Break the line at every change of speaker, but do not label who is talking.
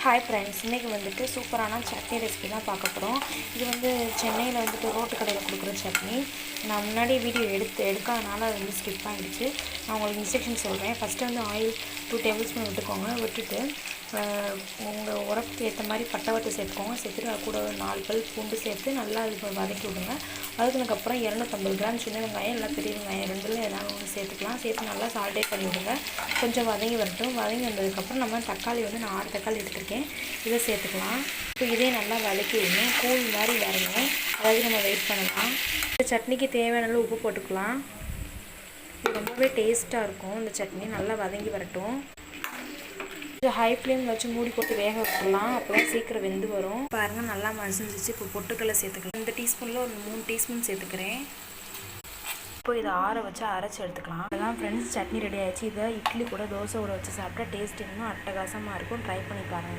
Hi friends, இன்றைக்கி வந்துட்டு சூப்பரான சட்னி ரெசிபி தான் பார்க்க போகிறோம். இது வந்து சென்னையில் வந்துட்டு ரோட்டு கடையில் கொடுக்குற சட்னி. நான் முன்னாடி வீடியோ எடுக்காதனால அது வந்து ஸ்கிப் ஆகிடுச்சு. நான் உங்களுக்கு இன்ஸ்ட்ரக்ஷன் சொல்கிறேன். ஃபஸ்ட்டு வந்து ஆயில் 2 டேபிள் ஸ்பூன் விட்டுக்கோங்க. விட்டுட்டு உங்கள் உரப்புக்கு ஏற்ற மாதிரி பட்டை சேர்த்துக்கோங்க. சேர்த்துட்டு அது கூட ஒரு 4 பல் பூண்டு சேர்த்து நல்லா அது வதக்கி விடுங்க. வதக்கினதுக்கப்புறம் 250 கிராம் சின்ன வெங்காயம், இல்லை பெரிய வெங்காயம் ரெண்டில் ஏதாவது ஒன்று சேர்த்துக்கலாம். சேர்த்து நல்லா சால்டே பண்ணி விடுங்க. கொஞ்சம் வதங்கி வரட்டும். வதங்கி வந்ததுக்கப்புறம் நம்ம தக்காளி வந்து நான் 6 தக்காளி எடுத்துருக்கேன், இதை சேர்த்துக்கலாம். இப்போ இதே நல்லா வதக்கி விடணும். கூழ் மாதிரி வரணும், அதாவது நம்ம வெயிட் பண்ணலாம். இந்த சட்னிக்கு தேவையான அளவு உப்பு போட்டுக்கலாம். இது ரொம்பவே டேஸ்ட்டாக இருக்கும். இந்த சட்னி நல்லா வதங்கி வரட்டும். கொஞ்சம் ஹை ஃப்ளேமில் வச்சு மூடி போட்டு வேக விட்டுடலாம். அப்போ தான் சீக்கிரம் வெந்து வரும். பாருங்கள், நல்லா மசிஞ்சிச்சு. இப்போ பொட்டுக்கடலை சேர்த்துக்கலாம். இந்த டீஸ்பூனில் ஒரு 3 டீஸ்பூன் சேர்த்துக்கிறேன். இப்போ இதை ஆற வச்சு அரைச்சி எடுத்துக்கலாம். அதுதான் ஃப்ரெண்ட்ஸ், சட்னி ரெடி ஆகிடுச்சு. இதை இட்லி கூட தோசை கூட வச்சு சாப்பிட்டா டேஸ்ட் இன்னும் அட்டகாசமாக இருக்கும். ட்ரை பண்ணி பாருங்கள்.